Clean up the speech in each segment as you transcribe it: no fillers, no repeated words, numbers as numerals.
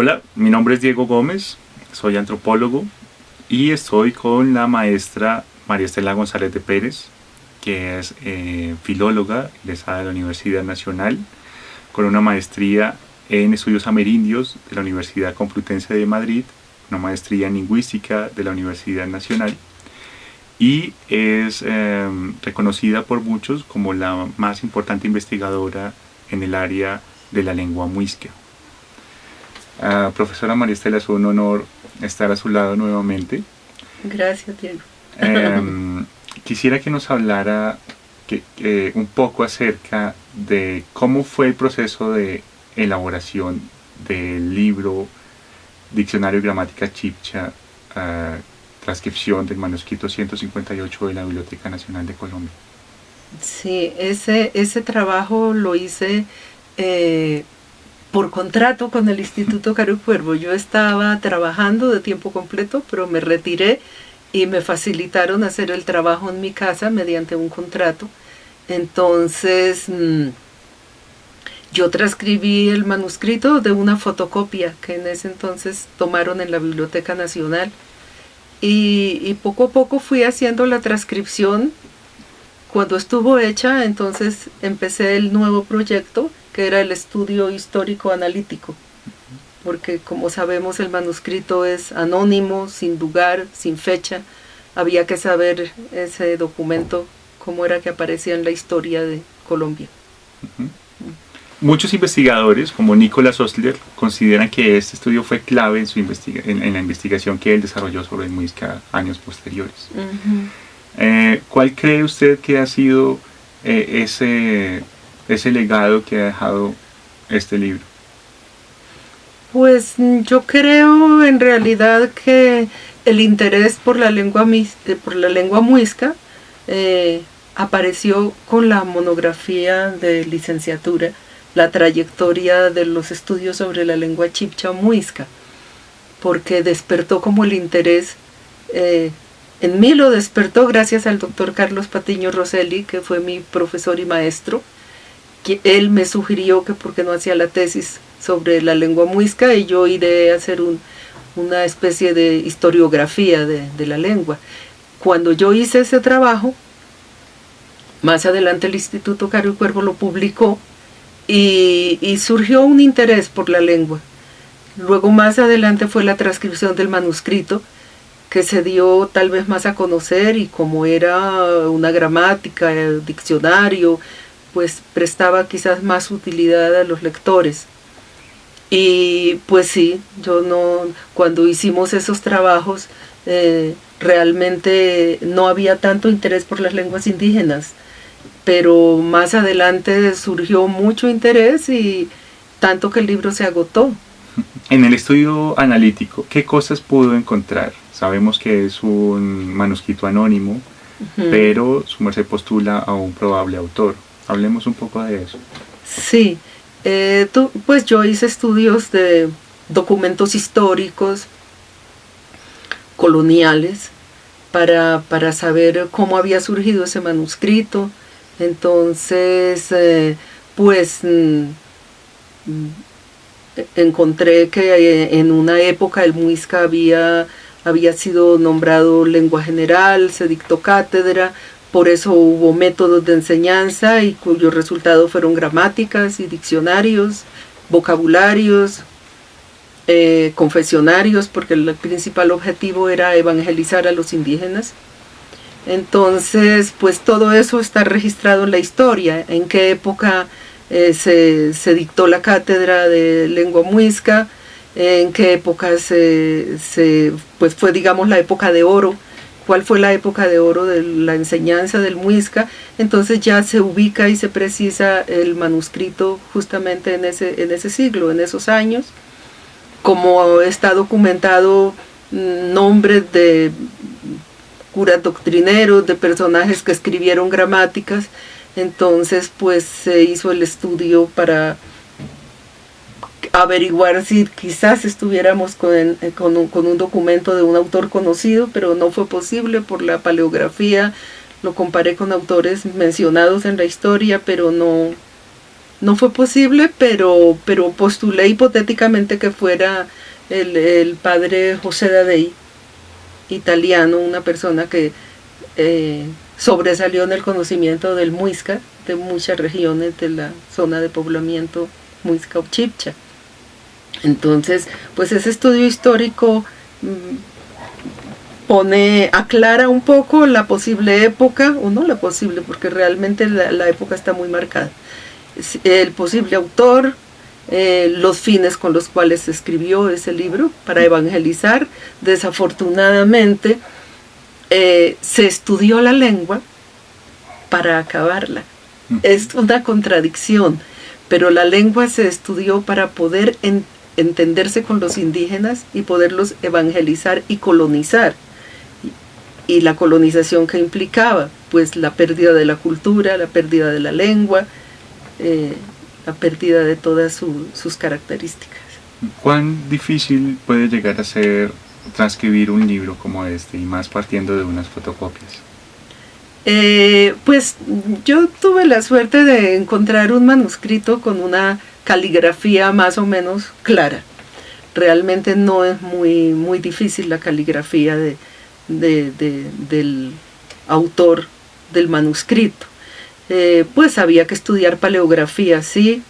Hola, mi nombre es Diego Gómez, soy antropólogo y estoy con la maestra María Estela González de Pérez, que es filóloga egresada de la Universidad Nacional, con una maestría en estudios amerindios de la Universidad Complutense de Madrid, una maestría en lingüística de la Universidad Nacional, y es reconocida por muchos como la más importante investigadora en el área de la lengua muisca. Profesora María Estela, es un honor estar a su lado nuevamente. Gracias, Diego. Quisiera que nos hablara un poco acerca de cómo fue el proceso de elaboración del libro Diccionario y Gramática Chibcha, transcripción del manuscrito 158 de la Biblioteca Nacional de Colombia. Sí, ese trabajo lo hice por contrato con el Instituto Caro Cuervo. Yo estaba trabajando de tiempo completo, pero me retiré y me facilitaron hacer el trabajo en mi casa mediante un contrato. Entonces, yo transcribí el manuscrito de una fotocopia que en ese entonces tomaron en la Biblioteca Nacional y poco a poco fui haciendo la transcripción. Cuando estuvo hecha, entonces empecé el nuevo proyecto, que era el estudio histórico analítico, porque como sabemos el manuscrito es anónimo, sin lugar, sin fecha. Había que saber ese documento, cómo era que aparecía en la historia de Colombia. Muchos investigadores, como Nicolás Ostler, consideran que este estudio fue clave en la investigación que él desarrolló sobre el muisca años posteriores. ¿Cuál cree usted que ha sido ese legado que ha dejado este libro? Pues yo creo en realidad que el interés por la lengua muisca apareció con la monografía de licenciatura, la trayectoria de los estudios sobre la lengua chibcha muisca, porque despertó como el interés. En mí lo despertó gracias al doctor Carlos Patiño Rosselli, que fue mi profesor y maestro, que él me sugirió que por qué no hacía la tesis sobre la lengua muisca y yo iré a hacer una especie de historiografía de la lengua. Cuando yo hice ese trabajo, más adelante el Instituto Caro Cuervo lo publicó y surgió un interés por la lengua. Luego más adelante fue la transcripción del manuscrito, que se dio tal vez más a conocer, y como era una gramática, el diccionario, pues prestaba quizás más utilidad a los lectores. Y pues sí, cuando hicimos esos trabajos, realmente no había tanto interés por las lenguas indígenas, pero más adelante surgió mucho interés y tanto que el libro se agotó. En el estudio analítico, ¿qué cosas pudo encontrar? Sabemos que es un manuscrito anónimo, pero su merced postula a un probable autor. Hablemos un poco de eso. Sí, pues yo hice estudios de documentos históricos, coloniales, para saber cómo había surgido ese manuscrito. Entonces, pues encontré que en una época el muisca había sido nombrado lengua general, se dictó cátedra, por eso hubo métodos de enseñanza y cuyos resultados fueron gramáticas y diccionarios, vocabularios, confesionarios, porque el principal objetivo era evangelizar a los indígenas. Entonces, pues todo eso está registrado en la historia, en qué época se dictó la cátedra de lengua muisca, en qué época pues fue, digamos, la época de oro, cuál fue la época de oro de la enseñanza del muisca. Entonces ya se ubica y se precisa el manuscrito justamente en ese siglo, en esos años, como está documentado nombres de curas doctrineros, de personajes que escribieron gramáticas. Entonces pues se hizo el estudio para averiguar si quizás estuviéramos con un documento de un autor conocido, pero no fue posible por la paleografía. Lo comparé con autores mencionados en la historia, pero no No fue posible, pero postulé hipotéticamente que fuera el padre José Dadei, italiano, una persona que sobresalió en el conocimiento del muisca, de muchas regiones de la zona de poblamiento muisca o chibcha. Entonces, pues ese estudio histórico aclara un poco la posible época, o no la posible, porque realmente la época está muy marcada, el posible autor, los fines con los cuales se escribió ese libro para evangelizar. Desafortunadamente se estudió la lengua para acabarla. Es una contradicción, pero la lengua se estudió para poder entenderse con los indígenas y poderlos evangelizar y colonizar. Y la colonización que implicaba, pues la pérdida de la cultura, la pérdida de la lengua, la pérdida de todas sus características. ¿Cuán difícil puede llegar a ser transcribir un libro como este, y más partiendo de unas fotocopias? Pues yo tuve la suerte de encontrar un manuscrito con una caligrafía más o menos clara. Realmente no es muy difícil la caligrafía del autor del manuscrito. Pues había que estudiar paleografía, sí.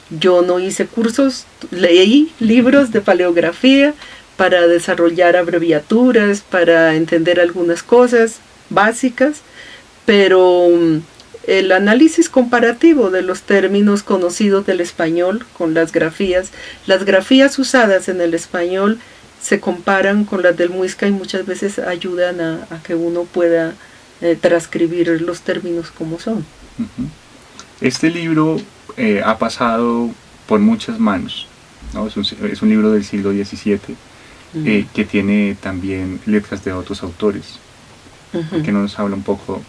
Yo no hice cursos, leí libros de paleografía para desarrollar abreviaturas, para entender algunas cosas básicas, pero el análisis comparativo de los términos conocidos del español con las grafías usadas en el español se comparan con las del muisca y muchas veces ayudan a que uno pueda transcribir los términos como son. Este libro ha pasado por muchas manos, ¿no? Es un libro del siglo XVII que tiene también letras de otros autores. ¿Por qué no nos habla un poco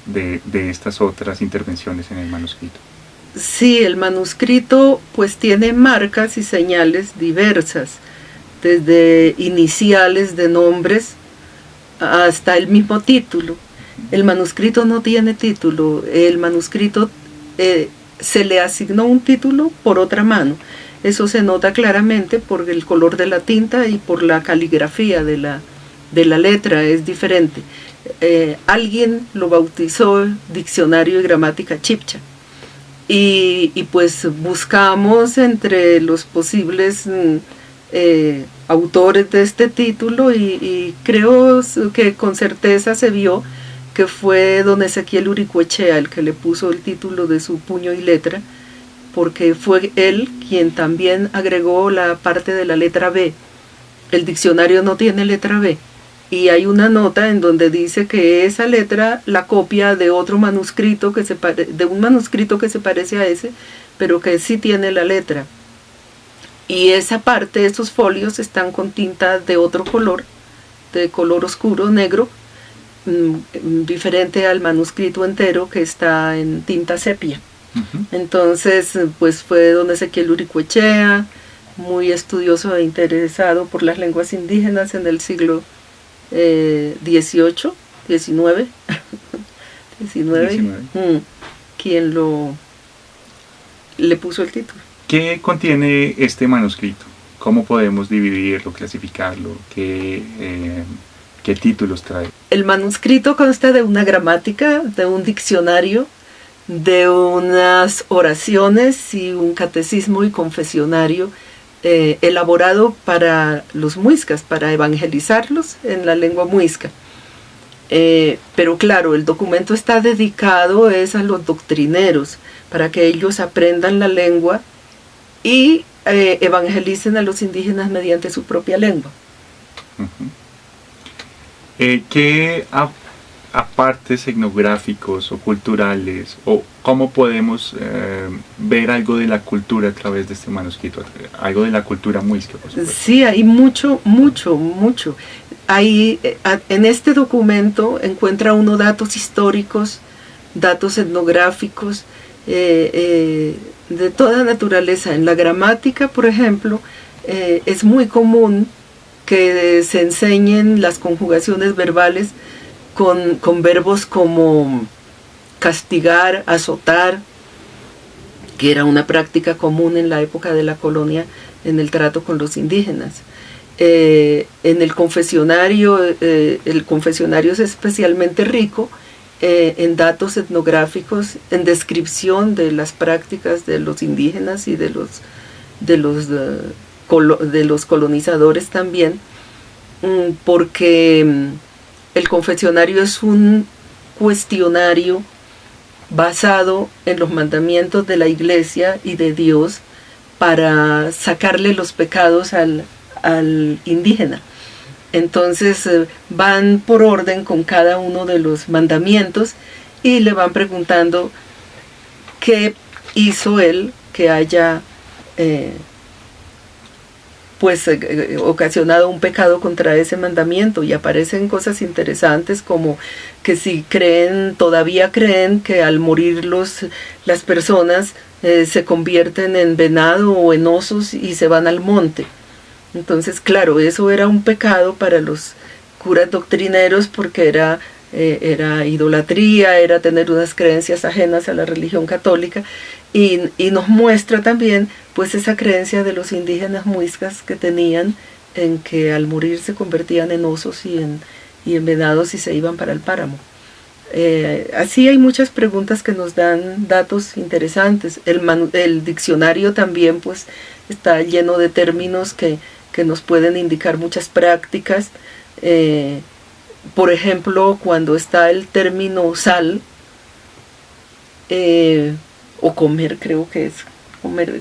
de estas otras intervenciones en el manuscrito? Sí, el manuscrito pues tiene marcas y señales diversas, desde iniciales de nombres hasta el mismo título. El manuscrito no tiene título, el manuscrito se le asignó un título por otra mano. Eso se nota claramente por el color de la tinta y por la caligrafía de la letra, es diferente. Alguien lo bautizó Diccionario y Gramática Chibcha. Y pues buscamos entre los posibles autores de este título y creo que con certeza se vio que fue don Ezequiel Uricoechea el que le puso el título de su puño y letra, porque fue él quien también agregó la parte de la letra B. El diccionario no tiene letra B, y hay una nota en donde dice que esa letra la copia de otro manuscrito de un manuscrito que se parece a ese, pero que sí tiene la letra. Y esa parte, esos folios están con tinta de otro color, de color oscuro, negro, diferente al manuscrito entero que está en tinta sepia. Entonces, pues fue don Ezequiel Uricoechea, muy estudioso e interesado por las lenguas indígenas en el siglo XVIII, XIX, quien le puso el título. ¿Qué contiene este manuscrito? ¿Cómo podemos dividirlo, clasificarlo? ¿Qué títulos trae? El manuscrito consta de una gramática, de un diccionario, de unas oraciones y un catecismo y confesionario elaborado para los muiscas, para evangelizarlos en la lengua muisca. Pero claro, el documento está dedicado a los doctrineros, para que ellos aprendan la lengua y evangelicen a los indígenas mediante su propia lengua. ¿Qué apartes etnográficos o culturales, o cómo podemos ver algo de la cultura a través de este manuscrito, algo de la cultura muisca, por supuesto? Sí, hay mucho. En este documento encuentra uno datos históricos, datos etnográficos, de toda naturaleza. En la gramática, por ejemplo, es muy común que se enseñen las conjugaciones verbales con verbos como castigar, azotar, que era una práctica común en la época de la colonia en el trato con los indígenas. En el confesionario es especialmente rico en datos etnográficos, en descripción de las prácticas de los indígenas y de los colonizadores también, porque el confesionario es un cuestionario basado en los mandamientos de la Iglesia y de Dios para sacarle los pecados al indígena. Entonces van por orden con cada uno de los mandamientos y le van preguntando qué hizo él que haya ocasionado un pecado contra ese mandamiento, y aparecen cosas interesantes como que si todavía creen que al morir las personas se convierten en venado o en osos y se van al monte. Entonces, claro, eso era un pecado para los curas doctrineros porque era idolatría, era tener unas creencias ajenas a la religión católica, y nos muestra también pues esa creencia de los indígenas muiscas que tenían en que al morir se convertían en osos y en venados y se iban para el páramo. Así hay muchas preguntas que nos dan datos interesantes. El diccionario también pues está lleno de términos que nos pueden indicar muchas prácticas. Por ejemplo, cuando está el término sal, o comer, creo que es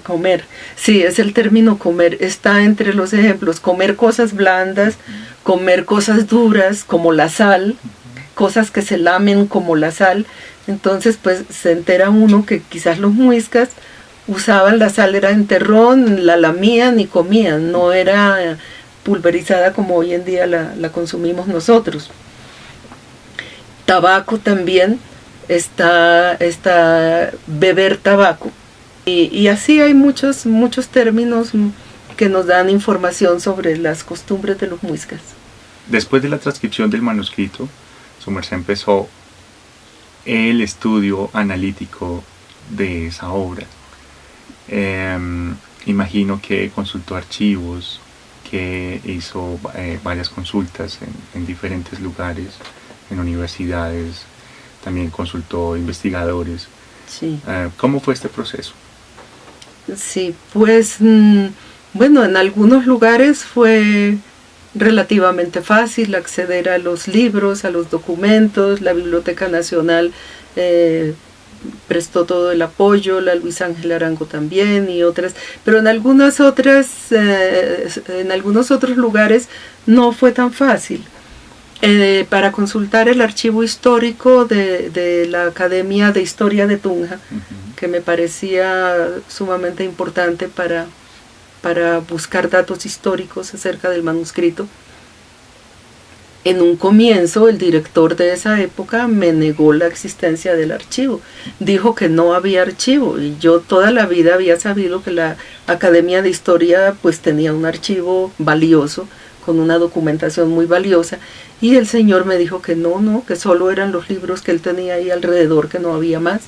comer. Sí, es el término comer. Está entre los ejemplos: comer cosas blandas, comer cosas duras como la sal, cosas que se lamen como la sal. Entonces, pues se entera uno que quizás los muiscas usaban la sal, era en terrón, la lamían y comían, no era pulverizada como hoy en día la consumimos nosotros. Tabaco también está beber tabaco, y así hay muchos términos que nos dan información sobre las costumbres de los muiscas. Después de la transcripción del manuscrito, su merced empezó el estudio analítico de esa obra. Imagino que consultó archivos, que hizo varias consultas en diferentes lugares, en universidades, también consultó investigadores. Sí. ¿Cómo fue este proceso? Sí, pues bueno, en algunos lugares fue relativamente fácil acceder a los libros, a los documentos. La Biblioteca Nacional prestó todo el apoyo, la Luis Ángel Arango también y otras, pero en algunos otros lugares no fue tan fácil. Para consultar el archivo histórico de la Academia de Historia de Tunja, que me parecía sumamente importante para buscar datos históricos acerca del manuscrito. En un comienzo, el director de esa época me negó la existencia del archivo. Dijo que no había archivo, y yo toda la vida había sabido que la Academia de Historia pues tenía un archivo valioso, con una documentación muy valiosa, y el señor me dijo que no, que solo eran los libros que él tenía ahí alrededor, que no había más.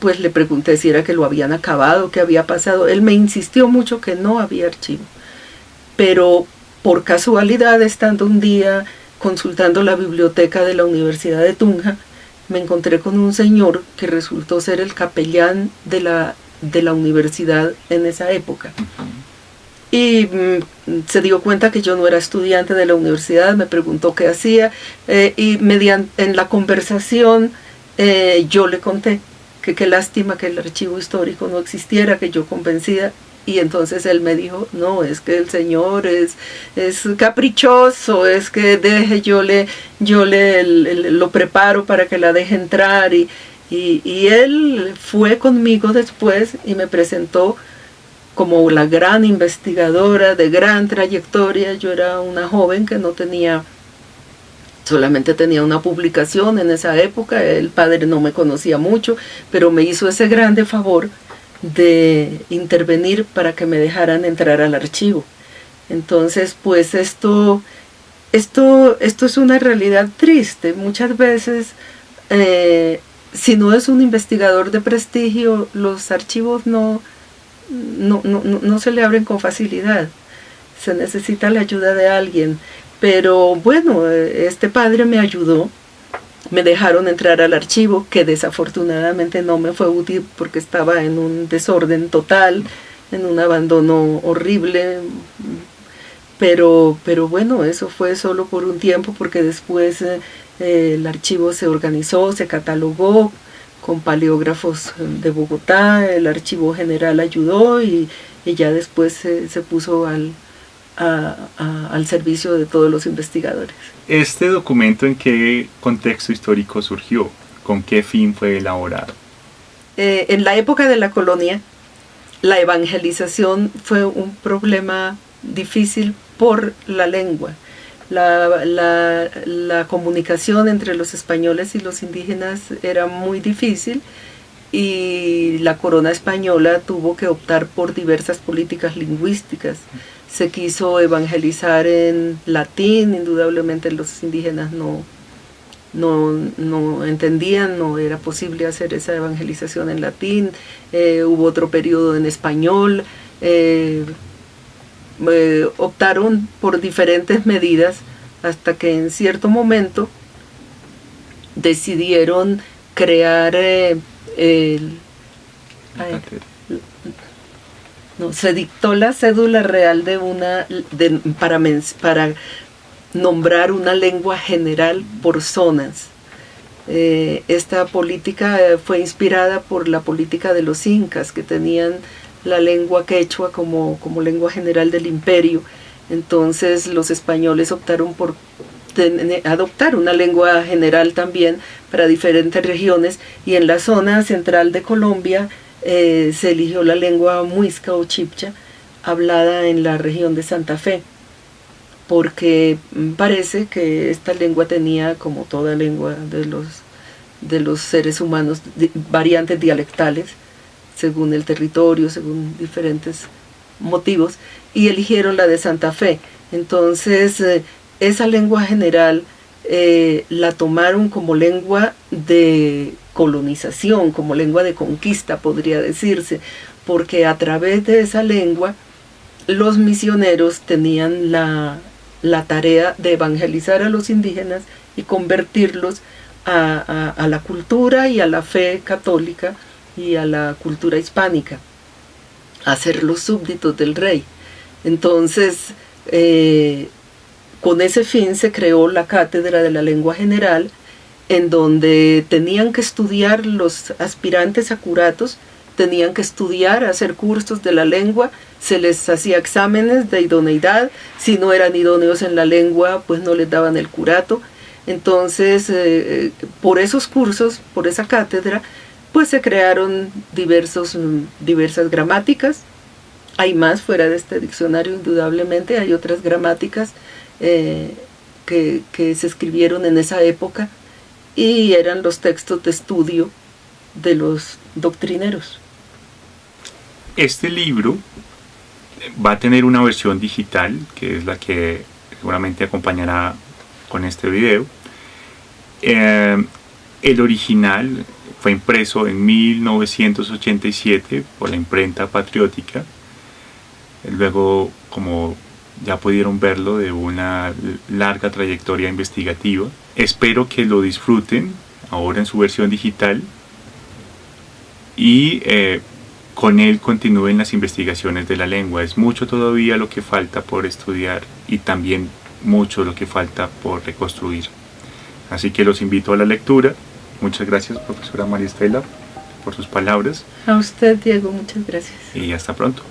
Pues le pregunté si era que lo habían acabado, qué había pasado. Él me insistió mucho que no había archivo, pero por casualidad, estando un día consultando la biblioteca de la Universidad de Tunja, me encontré con un señor que resultó ser el capellán de la universidad en esa época. Y se dio cuenta que yo no era estudiante de la universidad, me preguntó qué hacía, y en la conversación yo le conté que qué lástima que el archivo histórico no existiera, que yo convencida. Y entonces él me dijo, no, es que el señor es caprichoso, es que lo preparo para que la deje entrar. Y él fue conmigo después y me presentó como la gran investigadora de gran trayectoria. Yo era una joven que solamente tenía una publicación en esa época, el padre no me conocía mucho, pero me hizo ese grande favor de intervenir para que me dejaran entrar al archivo. Entonces, pues esto es una realidad triste. Muchas veces si no es un investigador de prestigio, los archivos no se le abren con facilidad. Se necesita la ayuda de alguien. Pero bueno, este padre me ayudó. Me dejaron entrar al archivo, que desafortunadamente no me fue útil porque estaba en un desorden total, en un abandono horrible. Pero bueno, eso fue solo por un tiempo, porque después el archivo se organizó, se catalogó con paleógrafos de Bogotá, el Archivo General ayudó y ya después se puso al servicio de todos los investigadores. ¿Este documento en qué contexto histórico surgió? ¿Con qué fin fue elaborado? En la época de la colonia, la evangelización fue un problema difícil por la lengua. La comunicación entre los españoles y los indígenas era muy difícil y la corona española tuvo que optar por diversas políticas lingüísticas. Se quiso evangelizar en latín, indudablemente los indígenas no entendían, no era posible hacer esa evangelización en latín. Hubo otro periodo en español. Optaron por diferentes medidas hasta que en cierto momento decidieron crear se dictó la cédula real para nombrar una lengua general por zonas. Esta política fue inspirada por la política de los incas, que tenían la lengua quechua como lengua general del imperio. Entonces los españoles optaron por adoptar una lengua general también para diferentes regiones, y en la zona central de Colombia se eligió la lengua muisca o chibcha, hablada en la región de Santa Fe, porque parece que esta lengua tenía, como toda lengua de los seres humanos, variantes dialectales según el territorio, según diferentes motivos, y eligieron la de Santa Fe. Entonces esa lengua general la tomaron como lengua de colonización, como lengua de conquista, podría decirse, porque a través de esa lengua los misioneros tenían la tarea de evangelizar a los indígenas y convertirlos a la cultura y a la fe católica y a la cultura hispánica, a ser los súbditos del rey. Entonces, con ese fin se creó la Cátedra de la Lengua General, en donde tenían que estudiar los aspirantes a curatos, tenían que estudiar, hacer cursos de la lengua, se les hacía exámenes de idoneidad. Si no eran idóneos en la lengua, pues no les daban el curato. Entonces, por esos cursos, por esa cátedra, pues se crearon diversas gramáticas. Hay más fuera de este diccionario, indudablemente, hay otras gramáticas que se escribieron en esa época y eran los textos de estudio de los doctrineros. Este libro va a tener una versión digital, que es la que seguramente acompañará con este video. El original fue impreso en 1987 por la imprenta Patriótica. Luego, como ya pudieron verlo, de una larga trayectoria investigativa. Espero que lo disfruten ahora en su versión digital y con él continúen las investigaciones de la lengua. Es mucho todavía lo que falta por estudiar y también mucho lo que falta por reconstruir. Así que los invito a la lectura. Muchas gracias, profesora María Estela, por sus palabras. A usted, Diego, muchas gracias. Y hasta pronto.